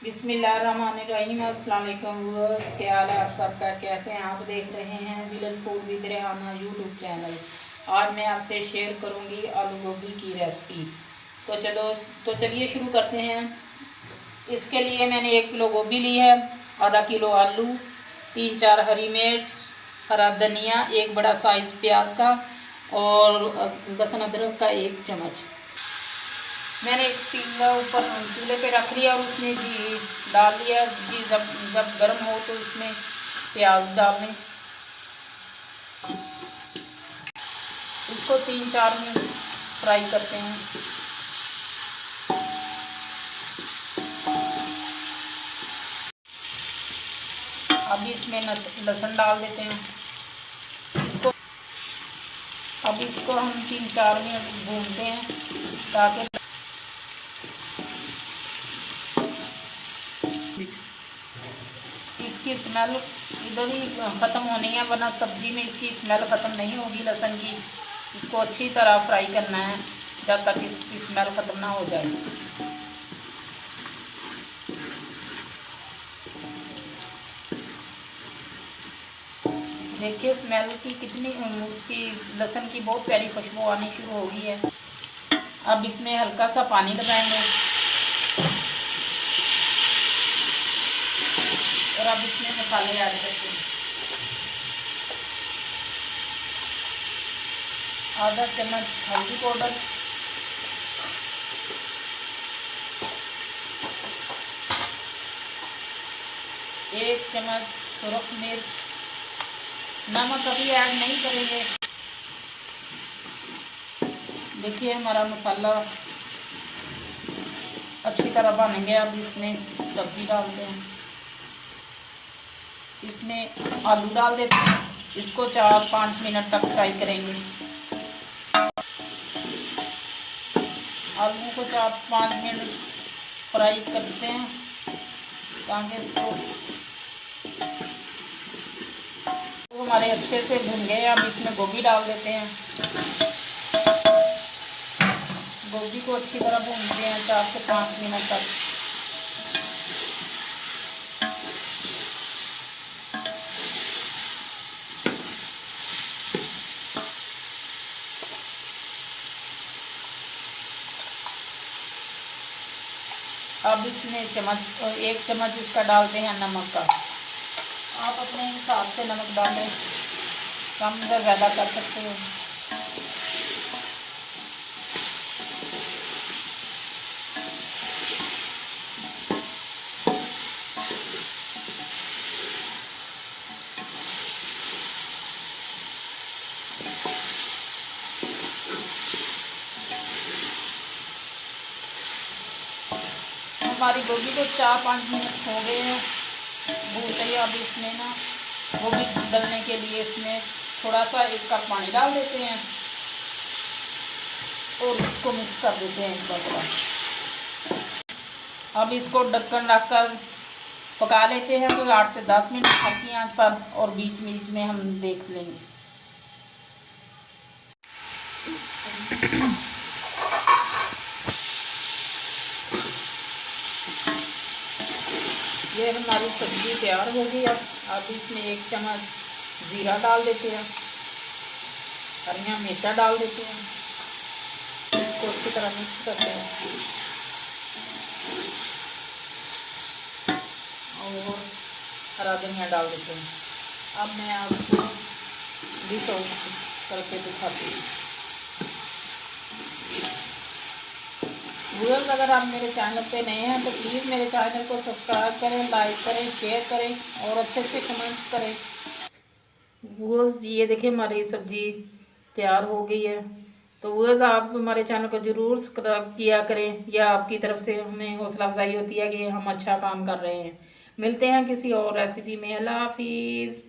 बिस्मिल्लाहिर्रहमानिर्रहीम। अस्सलाम वालेकुम व्यूअर्स, क्या हाल है आप सबका? कैसे हैं आप? देख रहे हैं village food with Rehana YouTube channel. आज मैं आपसे शेयर करूंगी आलू गोभी की रेसिपी। तो चलिए शुरू करते हैं। इसके लिए मैंने 1 किलो गोभी ली है, आधा किलो आलू, 3-4 हरी मिर्च, हरा धनिया, 1 बड़ा साइज़ प्याज का और लहसुन अदरक का 1 चम्मच। मैंने एक पतीला ऊपर चूल्हे पे रख लिया और उसमें घी डाल लिया। घी जब जब गर्म हो तो इसमें प्याज डाल लें। इसको 3-4 मिनट फ्राई करते हैं। अब इसमें लहसुन डाल देते हैं। इसको हम 3-4 मिनट भूनते हैं ताकि इसकी स्मेल इधर ही ख़त्म होनी है, वरना सब्ज़ी में इसकी स्मेल ख़त्म नहीं होगी लहसुन की। इसको अच्छी तरह फ्राई करना है जब तक इसकी स्मेल ख़त्म ना हो जाए। देखिए स्मेल की कितनी उसकी लहसुन की बहुत प्यारी खुशबू आनी शुरू हो गई है। अब इसमें हल्का सा पानी लगाएंगे और अब इसमें मसाले ऐड करते हैं। आधा चम्मच हल्दी पाउडर, 1 चम्मच सुरख मिर्च, नमक अभी ऐड नहीं करेंगे। देखिए हमारा मसाला अच्छी तरह बन गया। अब इसमें सब्ज़ी डालते हैं। इसमें आलू डाल देते हैं। इसको 4-5 मिनट तक फ्राई करेंगे। आलू को 4-5 मिनट फ्राई करते हैं ताकि इसको हमारे अच्छे से भुन गए। अब इसमें गोभी डाल देते हैं। गोभी को अच्छी तरह भूनते हैं 4 से 5 मिनट तक। अब इसमें 1 चम्मच इसका डालते हैं नमक का। आप अपने हिसाब से नमक डालें, कम या ज़्यादा कर सकते हो। हमारी गोभी को 4-5 मिनट हो गए हैं भूनते ही। अब इसमें ना गोभी गलने के लिए इसमें थोड़ा सा 1 कप पानी डाल देते हैं और इसको मिक्स कर देते हैं एक बार। अब इसको ढक्कन रखकर पका लेते हैं तो 8 से 10 मिनट हल्की आंच पर, और बीच बीच में हम देख लेंगे। ये हमारी सब्ज़ी तैयार हो गई। अब इसमें 1 चम्मच ज़ीरा डाल देते हैं, हरिया मिर्चा डाल देते हैं। इसको अच्छी तरह मिक्स करते हैं और हरा धनिया डाल देते हैं। अब मैं आपको डिश आउट करके दिखाती हूँ। व्यूअर्स, अगर आप मेरे चैनल पे नए हैं तो प्लीज़ मेरे चैनल को सब्सक्राइब करें, लाइक करें, शेयर करें और अच्छे से कमेंट्स करें। व्यूअर्स ये देखिए हमारी सब्ज़ी तैयार हो गई है। तो व्यूअर्स आप हमारे चैनल को ज़रूर सब्सक्राइब किया करें, या आपकी तरफ से हमें हौसला अफजाई होती है कि हम अच्छा काम कर रहे हैं। मिलते हैं किसी और रेसिपी में। अल्लाह हाफिज़।